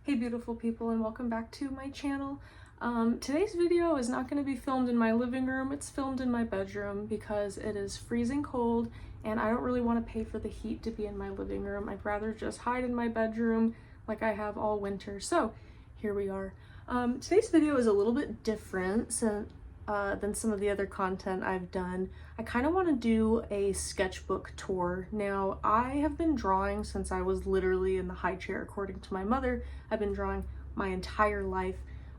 Hey beautiful people, and welcome back to my channel. Today's video is not going to be filmed in my living room, it's filmed in my bedroom because it is freezing cold and I don't really want to pay for the heat to be in my living room. I'd rather just hide in my bedroom like I have all winter. So here we are. Today's video is a little bit different than some of the other content I've done. I kind of want to do a sketchbook tour. Now, I have been drawing since I was literally in the high chair, according to my mother. I've been drawing my entire life.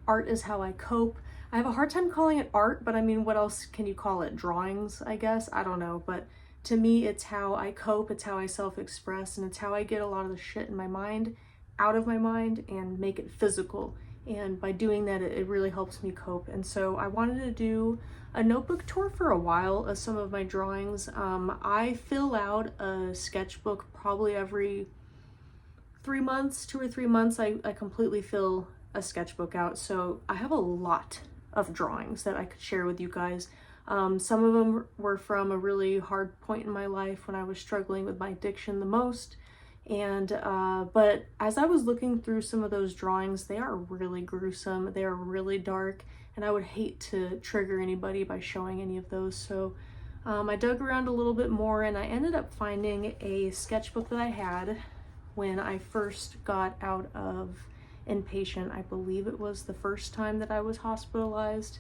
Art is how I cope. I have a hard time calling it art, but I mean, what else can you call it? Drawings, I guess? I don't know, but to me, it's how I cope, it's how I self-express, and it's how I get a lot of the shit in my mind out of my mind and make it physical. And by doing that, it really helps me cope. And so I wanted to do a notebook tour for a while of some of my drawings. I fill out a sketchbook probably every 3 months, 2 or 3 months. I completely fill a sketchbook out. So I have a lot of drawings that I could share with you guys. Some of them were from a really hard point in my life when I was struggling with my addiction the most. And but as I was looking through some of those drawings, they are really gruesome, they are really dark, and I would hate to trigger anybody by showing any of those. So I dug around a little bit more and I ended up finding a sketchbook that I had when I first got out of inpatient. I believe it was the first time that I was hospitalized.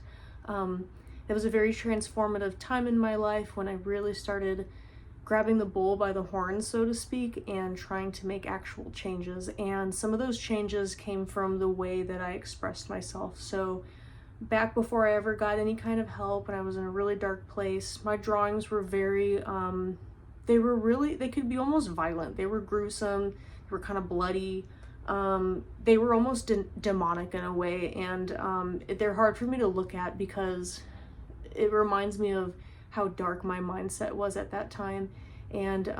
It was a very transformative time in my life when I really started grabbing the bull by the horns, so to speak, and trying to make actual changes. And some of those changes came from the way that I expressed myself. So back before I ever got any kind of help, when I was in a really dark place, my drawings were very, they could be almost violent. They were gruesome, they were kind of bloody. They were almost demonic in a way, and they're hard for me to look at because it reminds me of how dark my mindset was at that time. And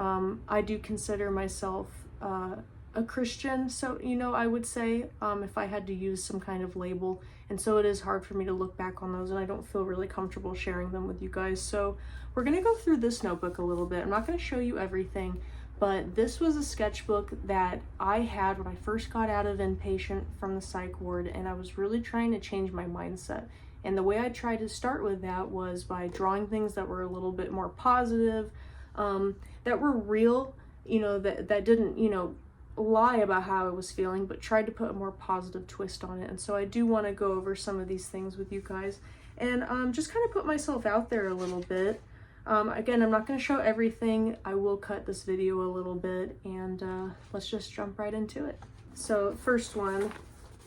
I do consider myself a Christian, so I would say, if I had to use some kind of label, and so it is hard for me to look back on those, and I don't feel really comfortable sharing them with you guys. So we're gonna go through this notebook a little bit. I'm not gonna show you everything, but this was a sketchbook that I had when I first got out of inpatient from the psych ward, and I was really trying to change my mindset. And the way I tried to start with that was by drawing things that were a little bit more positive, that were real, that didn't, lie about how I was feeling, but tried to put a more positive twist on it. And so I do want to go over some of these things with you guys and just kind of put myself out there a little bit. Again, I'm not going to show everything. I will cut this video a little bit, and let's just jump right into it. So first one,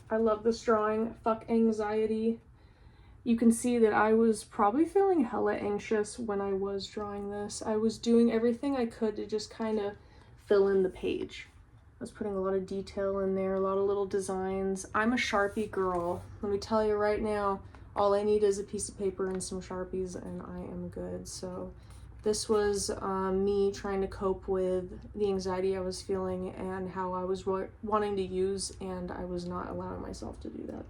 I love this drawing, Fuck Anxiety. You can see that I was probably feeling hella anxious when I was drawing this. I was doing everything I could to just kind of fill in the page. I was putting a lot of detail in there, a lot of little designs. I'm a Sharpie girl. Let me tell you right now, all I need is a piece of paper and some Sharpies and I am good. So this was me trying to cope with the anxiety I was feeling and how I was wanting to use, and I was not allowing myself to do that.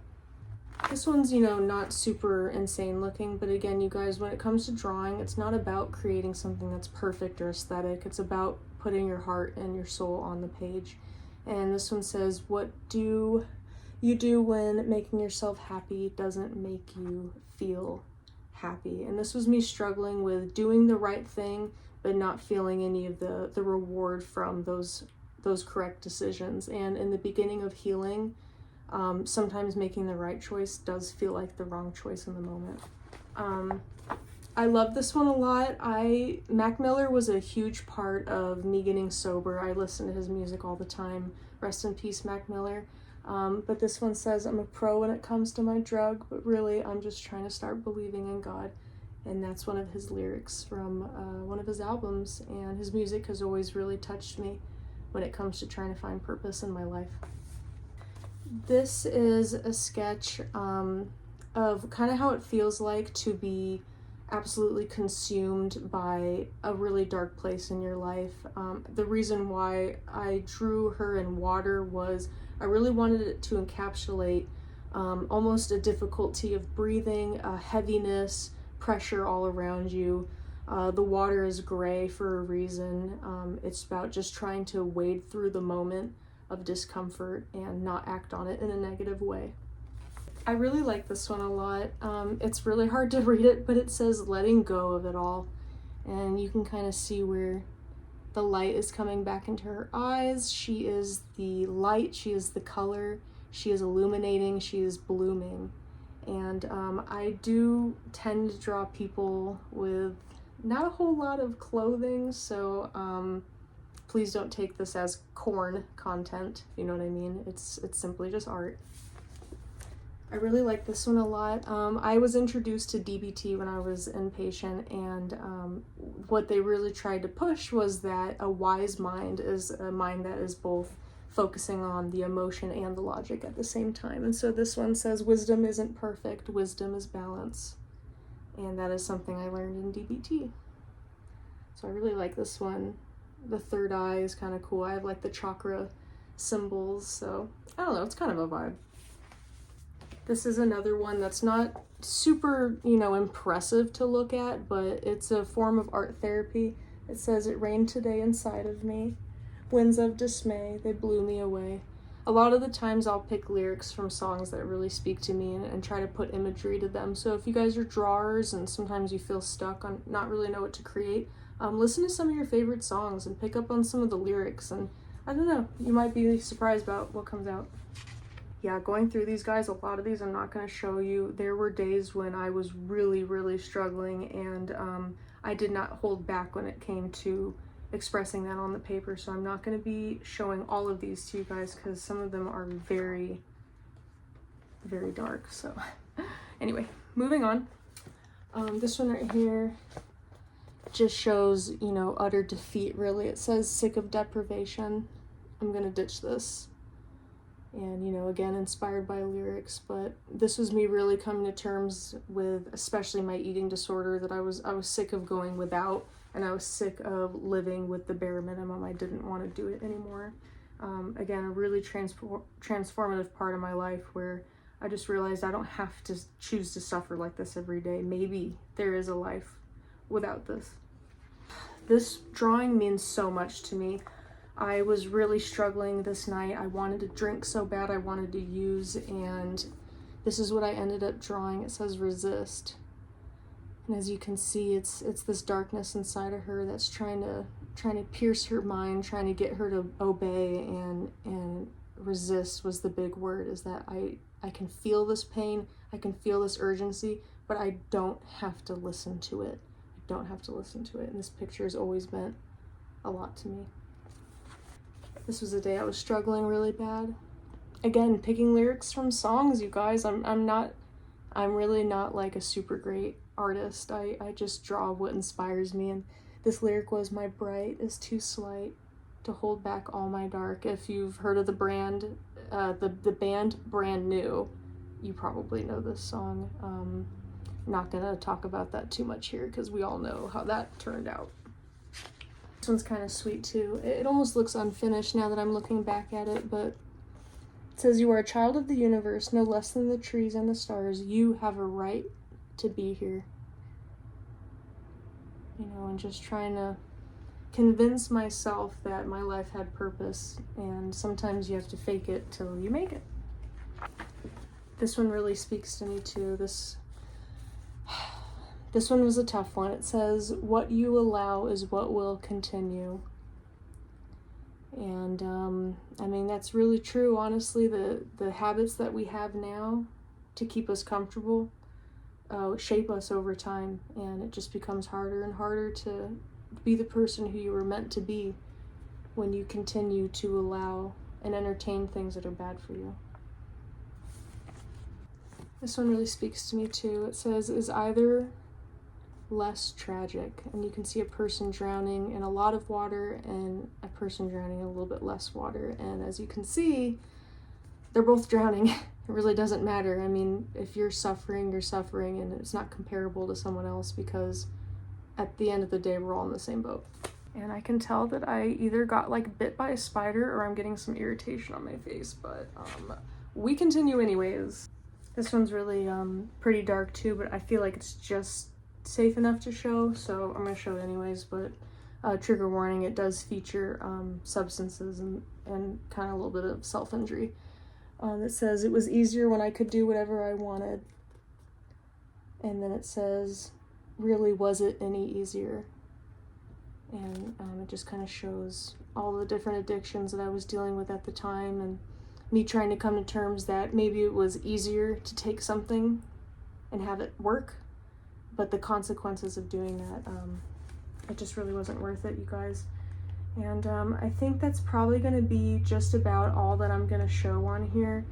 This one's, not super insane looking, but again, you guys, when it comes to drawing, it's not about creating something that's perfect or aesthetic. It's about putting your heart and your soul on the page. And this one says, what do you do when making yourself happy doesn't make you feel happy? And this was me struggling with doing the right thing, but not feeling any of the reward from those correct decisions. And in the beginning of healing, sometimes making the right choice does feel like the wrong choice in the moment. I love this one a lot. Mac Miller was a huge part of me getting sober. I listen to his music all the time. Rest in peace, Mac Miller. But this one says, I'm a pro when it comes to my drug, but really I'm just trying to start believing in God. And that's one of his lyrics from one of his albums, and his music has always really touched me when it comes to trying to find purpose in my life. This is a sketch of kind of how it feels like to be absolutely consumed by a really dark place in your life. The reason why I drew her in water was I really wanted it to encapsulate almost a difficulty of breathing, a heaviness, pressure all around you. The water is gray for a reason. It's about just trying to wade through the moment of discomfort and not act on it in a negative way. I really like this one a lot. It's really hard to read it, but it says letting go of it all. And you can kind of see where the light is coming back into her eyes. She is the light, she is the color, she is illuminating, she is blooming. And I do tend to draw people with not a whole lot of clothing, so please don't take this as corn content, if you know what I mean. It's simply just art. I really like this one a lot. I was introduced to DBT when I was inpatient, and what they really tried to push was that a wise mind is a mind that is both focusing on the emotion and the logic at the same time. And so this one says, wisdom isn't perfect, wisdom is balance. And that is something I learned in DBT. So I really like this one. The third eye is kind of cool. I have like the chakra symbols, so I don't know, it's kind of a vibe. This is another one that's not super, impressive to look at, but it's a form of art therapy. It says, it rained today inside of me. Winds of dismay, they blew me away. A lot of the times I'll pick lyrics from songs that really speak to me and try to put imagery to them. So if you guys are drawers and sometimes you feel stuck on not really know what to create, listen to some of your favorite songs and pick up on some of the lyrics, and I don't know, you might be surprised about what comes out. Yeah, going through these guys, a lot of these I'm not going to show you. There were days when I was really, really struggling, and I did not hold back when it came to expressing that on the paper, so I'm not going to be showing all of these to you guys because some of them are very, very dark. So anyway, moving on. This one right here just shows, utter defeat, really. It says, sick of deprivation. I'm going to ditch this. And, again, inspired by lyrics, but this was me really coming to terms with, especially my eating disorder, that I was sick of going without, and I was sick of living with the bare minimum. I didn't want to do it anymore. Again, a really transformative part of my life where I just realized I don't have to choose to suffer like this every day. Maybe there is a life without this. This drawing means so much to me. I was really struggling this night. I wanted to drink so bad, I wanted to use, and this is what I ended up drawing. It says resist. And as you can see, it's this darkness inside of her that's trying to pierce her mind, trying to get her to obey, and resist was the big word, is that I can feel this pain, I can feel this urgency, but I don't have to listen to it. I don't have to listen to it. And this picture has always meant a lot to me. This was a day I was struggling really bad. Again, picking lyrics from songs, you guys. I'm really not like a super great artist. I just draw what inspires me, and this lyric was, my bright is too slight to hold back all my dark. If you've heard of the brand, the band Brand New, you probably know this song. Not gonna talk about that too much here because we all know how that turned out. This one's kind of sweet too. It almost looks unfinished now that I'm looking back at it, but it says, you are a child of the universe, no less than the trees and the stars. You have a right to be here. And just trying to convince myself that my life had purpose, and sometimes you have to fake it till you make it. This one really speaks to me too. This one was a tough one. It says, what you allow is what will continue. And that's really true. Honestly, the habits that we have now to keep us comfortable shape us over time, and it just becomes harder and harder to be the person who you were meant to be when you continue to allow and entertain things that are bad for you. This one really speaks to me too. It says, is either less tragic, and you can see a person drowning in a lot of water and a person drowning in a little bit less water, and as you can see, they're both drowning. It really doesn't matter. If you're suffering, and it's not comparable to someone else, because at the end of the day, we're all in the same boat. And I can tell that I either got bit by a spider or I'm getting some irritation on my face, but we continue anyways. This one's really pretty dark too, but I feel like it's just safe enough to show, so I'm gonna show it anyways. But trigger warning, it does feature substances and kind of a little bit of self-injury. It says, "It was easier when I could do whatever I wanted." And then it says, "Really, was it any easier?" And it just kind of shows all the different addictions that I was dealing with at the time, and me trying to come to terms that maybe it was easier to take something and have it work, but the consequences of doing that, it just really wasn't worth it, you guys. And I think that's probably going to be just about all that I'm going to show on here.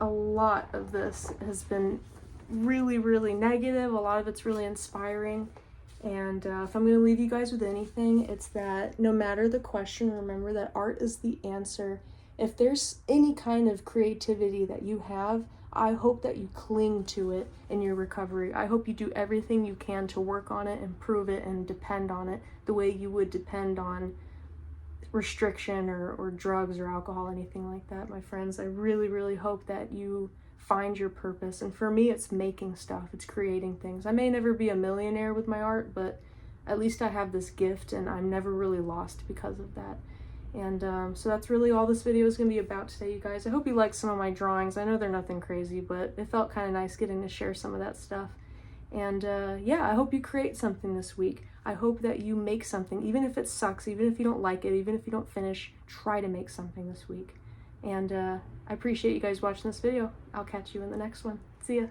A lot of this has been really, really negative. A lot of it's really inspiring. And if I'm going to leave you guys with anything, it's that no matter the question, remember that art is the answer. If there's any kind of creativity that you have, I hope that you cling to it in your recovery. I hope you do everything you can to work on it, improve it, and depend on it the way you would depend on restriction or drugs or alcohol, anything like that, my friends. I really, really hope that you find your purpose. And for me, it's making stuff. It's creating things. I may never be a millionaire with my art, but at least I have this gift, and I'm never really lost because of that. And so that's really all this video is going to be about today, you guys. I hope you liked some of my drawings. I know they're nothing crazy, but it felt kind of nice getting to share some of that stuff. And yeah, I hope you create something this week. I hope that you make something, even if it sucks, even if you don't like it, even if you don't finish, try to make something this week. And I appreciate you guys watching this video. I'll catch you in the next one. See ya.